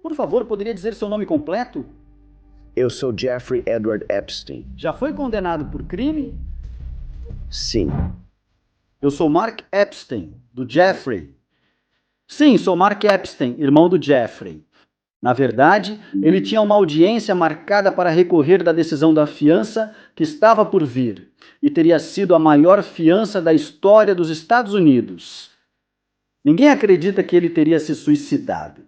Por favor, poderia dizer seu nome completo? Eu sou Jeffrey Edward Epstein. Já foi condenado por crime? Sim. Eu sou Mark Epstein, do Jeffrey. Sim, sou Mark Epstein, irmão do Jeffrey. Na verdade, ele tinha uma audiência marcada para recorrer da decisão da fiança que estava por vir, e teria sido a maior fiança da história dos Estados Unidos. Ninguém acredita que ele teria se suicidado.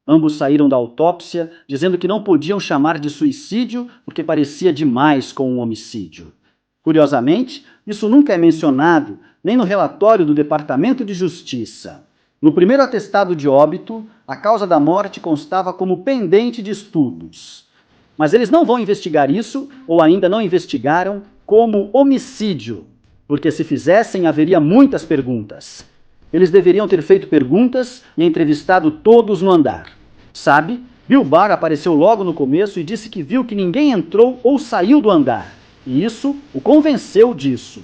Ambos saíram da autópsia dizendo que não podiam chamar de suicídio porque parecia demais com um homicídio. Curiosamente, isso nunca é mencionado nem no relatório do Departamento de Justiça. No primeiro atestado de óbito, a causa da morte constava como pendente de estudos. Mas eles não vão investigar isso, ou ainda não investigaram, como homicídio, porque se fizessem haveria muitas perguntas. Eles deveriam ter feito perguntas e entrevistado todos no andar. Sabe, Bill Barr apareceu logo no começo e disse que viu que ninguém entrou ou saiu do andar. E isso o convenceu disso.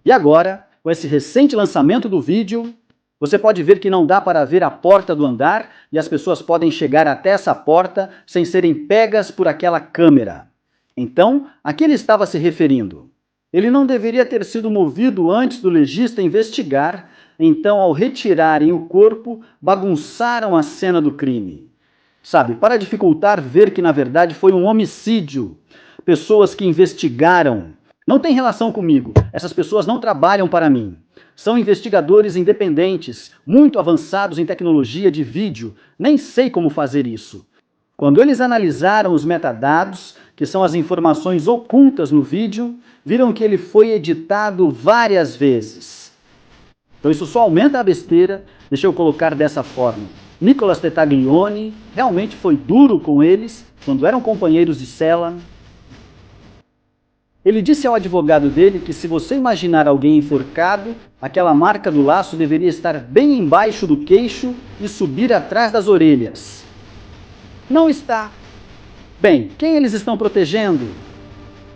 E agora, com esse recente lançamento do vídeo, você pode ver que não dá para ver a porta do andar e as pessoas podem chegar até essa porta sem serem pegas por aquela câmera. Então, a que ele estava se referindo? Ele não deveria ter sido movido antes do legista investigar. Então, ao retirarem o corpo, bagunçaram a cena do crime. Sabe, para dificultar ver que na verdade foi um homicídio. Pessoas que investigaram. Não tem relação comigo. Essas pessoas não trabalham para mim. São investigadores independentes, muito avançados em tecnologia de vídeo. Nem sei como fazer isso. Quando eles analisaram os metadados, que são as informações ocultas no vídeo, viram que ele foi editado várias vezes. Então isso só aumenta a besteira. Deixa eu colocar dessa forma. Nicolas Tetaglione realmente foi duro com eles quando eram companheiros de cela. Ele disse ao advogado dele que se você imaginar alguém enforcado, aquela marca do laço deveria estar bem embaixo do queixo e subir atrás das orelhas. Não está. Bem, quem eles estão protegendo?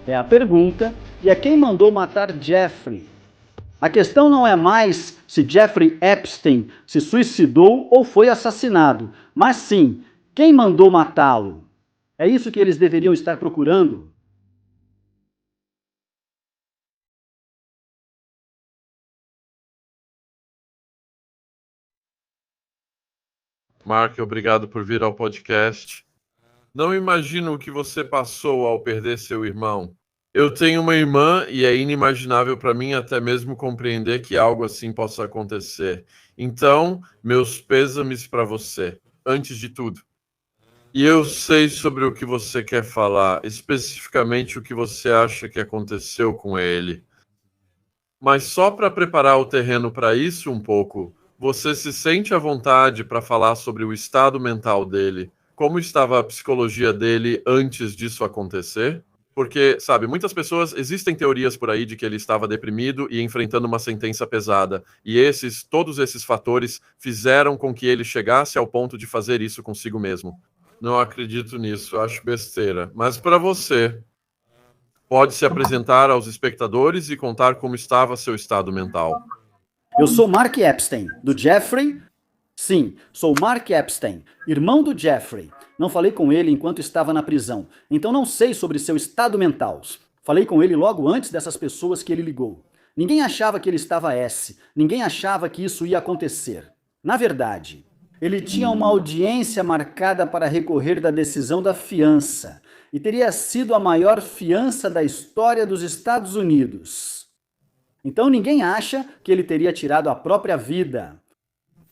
É a pergunta, e é quem mandou matar Jeffrey. A questão não é mais se Jeffrey Epstein se suicidou ou foi assassinado, mas sim, quem mandou matá-lo? É isso que eles deveriam estar procurando. Mark, obrigado por vir ao podcast. Não imagino o que você passou ao perder seu irmão. Eu tenho uma irmã e é inimaginável para mim até mesmo compreender que algo assim possa acontecer. Então, meus pêsames para você, antes de tudo. E eu sei sobre o que você quer falar, especificamente o que você acha que aconteceu com ele. Mas só para preparar o terreno para isso um pouco, você se sente à vontade para falar sobre o estado mental dele? Como estava a psicologia dele antes disso acontecer? Porque, sabe, muitas pessoas, existem teorias por aí de que ele estava deprimido e enfrentando uma sentença pesada. E todos esses fatores fizeram com que ele chegasse ao ponto de fazer isso consigo mesmo. Não acredito nisso, acho besteira. Mas para você, pode se apresentar aos espectadores e contar como estava seu estado mental. Eu sou Mark Epstein, do Jeffrey. Sim, sou Mark Epstein, irmão do Jeffrey. Não falei com ele enquanto estava na prisão, então não sei sobre seu estado mental. Falei com ele logo antes dessas pessoas que ele ligou. Ninguém achava que ele estava S, ninguém achava que isso ia acontecer. Na verdade, ele tinha uma audiência marcada para recorrer da decisão da fiança, e teria sido a maior fiança da história dos Estados Unidos. Então ninguém acha que ele teria tirado a própria vida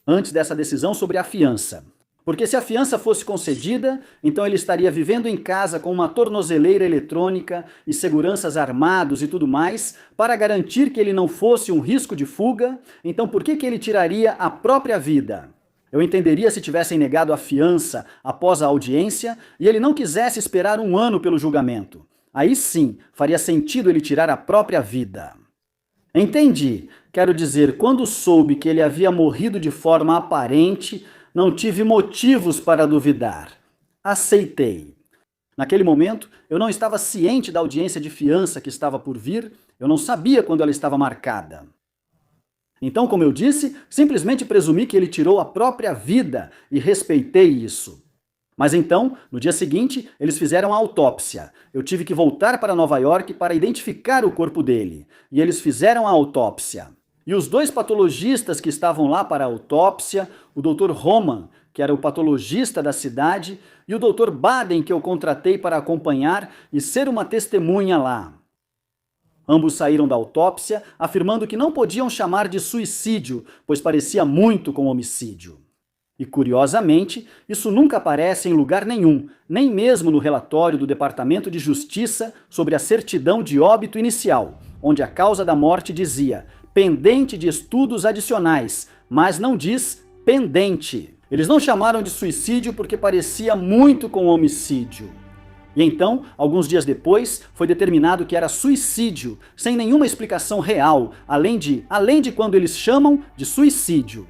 antes dessa decisão sobre a fiança. Porque se a fiança fosse concedida, então ele estaria vivendo em casa com uma tornozeleira eletrônica e seguranças armados e tudo mais, para garantir que ele não fosse um risco de fuga. Então por que ele tiraria a própria vida? Eu entenderia se tivessem negado a fiança após a audiência e ele não quisesse esperar 1 ano pelo julgamento. Aí sim, faria sentido ele tirar a própria vida. Entendi. Quero dizer, quando soube que ele havia morrido de forma aparente, não tive motivos para duvidar. Aceitei. Naquele momento, eu não estava ciente da audiência de fiança que estava por vir, eu não sabia quando ela estava marcada. Então, como eu disse, simplesmente presumi que ele tirou a própria vida e respeitei isso. Mas então, no dia seguinte, eles fizeram a autópsia. Eu tive que voltar para Nova York para identificar o corpo dele. E eles fizeram a autópsia. E os dois patologistas que estavam lá para a autópsia, o Dr. Roman, que era o patologista da cidade, e o Dr. Baden, que eu contratei para acompanhar e ser uma testemunha lá. Ambos saíram da autópsia afirmando que não podiam chamar de suicídio, pois parecia muito com homicídio. E, curiosamente, isso nunca aparece em lugar nenhum, nem mesmo no relatório do Departamento de Justiça sobre a certidão de óbito inicial, onde a causa da morte dizia pendente de estudos adicionais, mas não diz pendente. Eles não chamaram de suicídio porque parecia muito com homicídio. E então, alguns dias depois, foi determinado que era suicídio, sem nenhuma explicação real, além de quando eles chamam de suicídio.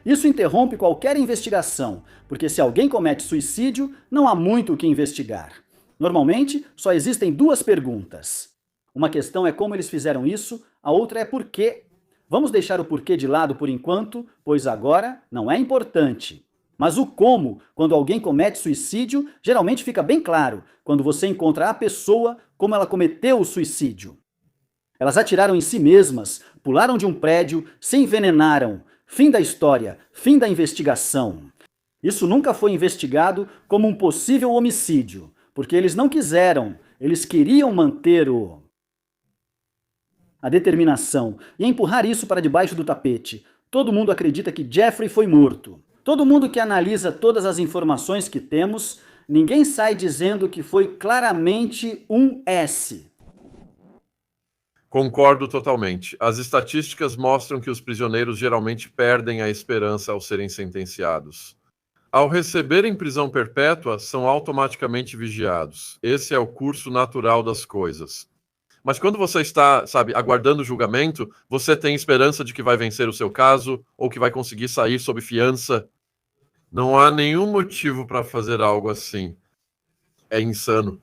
Isso interrompe qualquer investigação, porque se alguém comete suicídio, não há muito o que investigar. Normalmente, só existem duas perguntas. Uma questão é como eles fizeram isso, a outra é por quê. Vamos deixar o porquê de lado por enquanto, pois agora não é importante. Mas o como, quando alguém comete suicídio, geralmente fica bem claro, quando você encontra a pessoa, como ela cometeu o suicídio. Elas atiraram em si mesmas, pularam de um prédio, se envenenaram. Fim da história, fim da investigação. Isso nunca foi investigado como um possível homicídio, porque eles não quiseram, eles queriam manter a determinação e empurrar isso para debaixo do tapete. Todo mundo acredita que Jeffrey foi morto. Todo mundo que analisa todas as informações que temos, ninguém sai dizendo que foi claramente um S. Concordo totalmente. As estatísticas mostram que os prisioneiros geralmente perdem a esperança ao serem sentenciados. Ao receberem prisão perpétua, são automaticamente vigiados. Esse é o curso natural das coisas. Mas quando você está, aguardando o julgamento, você tem esperança de que vai vencer o seu caso ou que vai conseguir sair sob fiança. Não há nenhum motivo para fazer algo assim. É insano.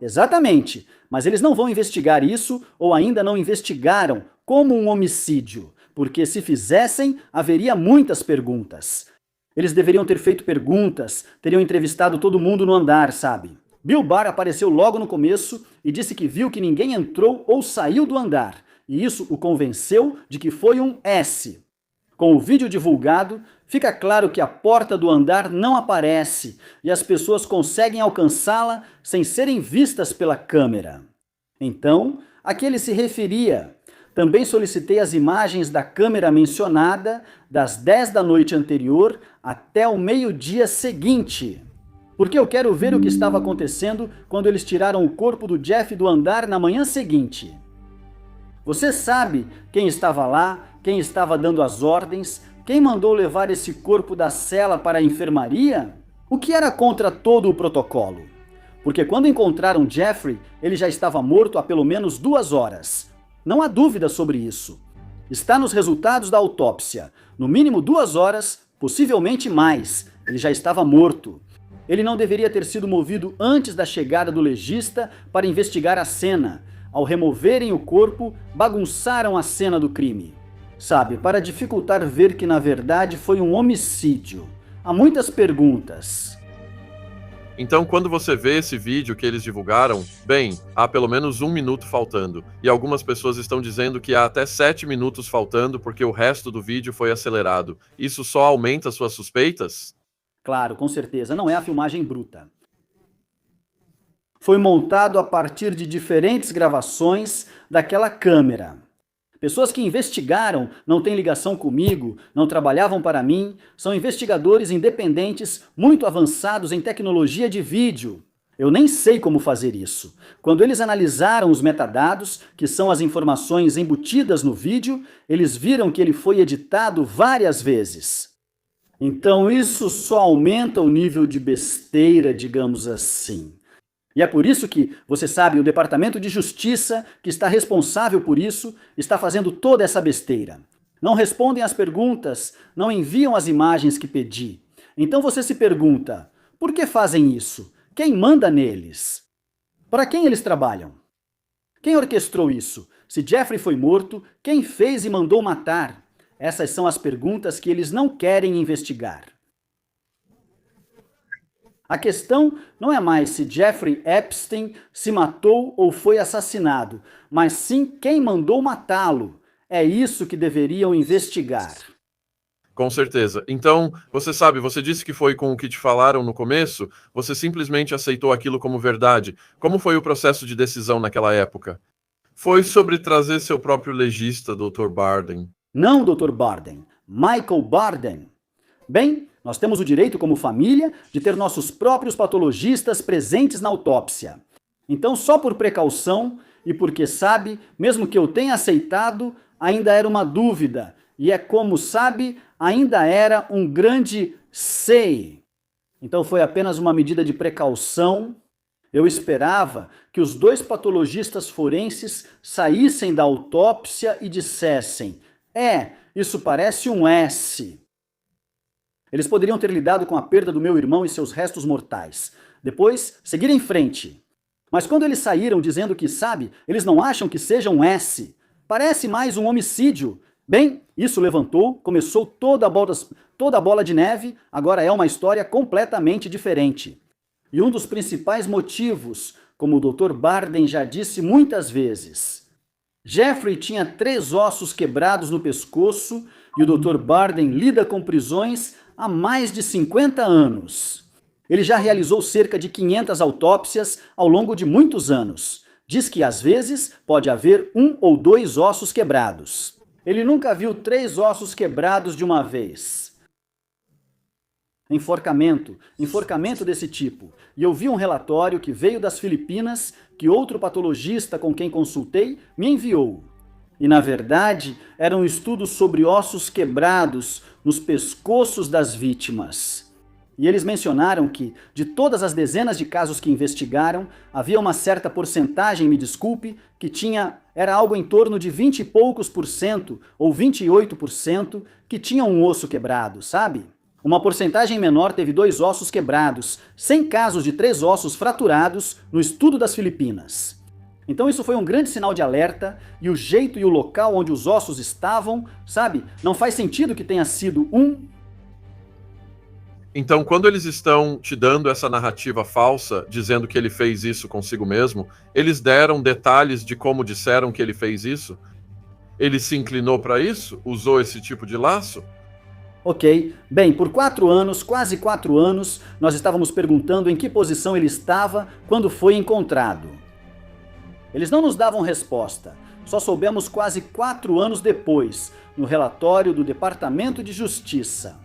Exatamente, mas eles não vão investigar isso ou ainda não investigaram como um homicídio, porque se fizessem, haveria muitas perguntas. Eles deveriam ter feito perguntas, teriam entrevistado todo mundo no andar, sabe? Bill Barr apareceu logo no começo e disse que viu que ninguém entrou ou saiu do andar, e isso o convenceu de que foi um S. Com o vídeo divulgado, fica claro que a porta do andar não aparece e as pessoas conseguem alcançá-la sem serem vistas pela câmera. Então, a que ele se referia? Também solicitei as imagens da câmera mencionada das 10 da noite anterior até o meio-dia seguinte. Porque eu quero ver o que estava acontecendo quando eles tiraram o corpo do Jeff do andar na manhã seguinte. Você sabe quem estava lá, quem estava dando as ordens, quem mandou levar esse corpo da cela para a enfermaria? O que era contra todo o protocolo? Porque quando encontraram Jeffrey, ele já estava morto há pelo menos 2 horas. Não há dúvida sobre isso. Está nos resultados da autópsia. No mínimo 2 horas, possivelmente mais. Ele já estava morto. Ele não deveria ter sido movido antes da chegada do legista para investigar a cena. Ao removerem o corpo, bagunçaram a cena do crime. Sabe, para dificultar ver que na verdade foi um homicídio. Há muitas perguntas. Então, quando você vê esse vídeo que eles divulgaram, bem, há pelo menos 1 minuto faltando. E algumas pessoas estão dizendo que há até 7 minutos faltando porque o resto do vídeo foi acelerado. Isso só aumenta suas suspeitas? Claro, com certeza, não é a filmagem bruta. Foi montado a partir de diferentes gravações daquela câmera. Pessoas que investigaram, não têm ligação comigo, não trabalhavam para mim, são investigadores independentes muito avançados em tecnologia de vídeo. Eu nem sei como fazer isso. Quando eles analisaram os metadados, que são as informações embutidas no vídeo, eles viram que ele foi editado várias vezes. Então isso só aumenta o nível de besteira, digamos assim. E é por isso que, você sabe, o Departamento de Justiça, que está responsável por isso, está fazendo toda essa besteira. Não respondem às perguntas, não enviam as imagens que pedi. Então você se pergunta, por que fazem isso? Quem manda neles? Para quem eles trabalham? Quem orquestrou isso? Se Jeffrey foi morto, quem fez e mandou matar? Essas são as perguntas que eles não querem investigar. A questão não é mais se Jeffrey Epstein se matou ou foi assassinado, mas sim quem mandou matá-lo. É isso que deveriam investigar. Com certeza. Então, você disse que foi com o que te falaram no começo, você simplesmente aceitou aquilo como verdade. Como foi o processo de decisão naquela época? Foi sobre trazer seu próprio legista, Dr. Barden. Não, Dr. Barden. Michael Barden. Bem, nós temos o direito como família de ter nossos próprios patologistas presentes na autópsia. Então, só por precaução e porque sabe, mesmo que eu tenha aceitado, ainda era uma dúvida. E é como sabe, ainda era um grande sei. Então foi apenas uma medida de precaução. Eu esperava que os 2 patologistas forenses saíssem da autópsia e dissessem: isso parece um S. Eles poderiam ter lidado com a perda do meu irmão e seus restos mortais. Depois, seguir em frente. Mas quando eles saíram dizendo que, sabe, eles não acham que seja um S. Parece mais um homicídio. Bem, isso levantou, começou toda a bola de neve, agora é uma história completamente diferente. E um dos principais motivos, como o Dr. Barden já disse muitas vezes, Jeffrey tinha 3 ossos quebrados no pescoço e o Dr. Barden lida com prisões há mais de 50 anos. Ele já realizou cerca de 500 autópsias ao longo de muitos anos. Diz que às vezes pode haver 1 ou 2 ossos quebrados. Ele nunca viu 3 ossos quebrados de uma vez. Enforcamento desse tipo. E eu vi um relatório que veio das Filipinas, que outro patologista com quem consultei me enviou. E, na verdade, era um estudo sobre ossos quebrados nos pescoços das vítimas. E eles mencionaram que, de todas as dezenas de casos que investigaram, havia uma certa porcentagem, me desculpe, que era algo em torno de 20 e poucos por cento, ou 28%, que tinham um osso quebrado, sabe? Uma porcentagem menor teve 2 ossos quebrados, 100 casos de 3 ossos fraturados no estudo das Filipinas. Então isso foi um grande sinal de alerta, e o jeito e o local onde os ossos estavam, sabe? Não faz sentido que tenha sido Então, quando eles estão te dando essa narrativa falsa, dizendo que ele fez isso consigo mesmo, eles deram detalhes de como disseram que ele fez isso? Ele se inclinou para isso? Usou esse tipo de laço? Ok. Bem, por 4 anos, quase 4 anos, nós estávamos perguntando em que posição ele estava quando foi encontrado. Eles não nos davam resposta. Só soubemos quase 4 anos depois, no relatório do Departamento de Justiça.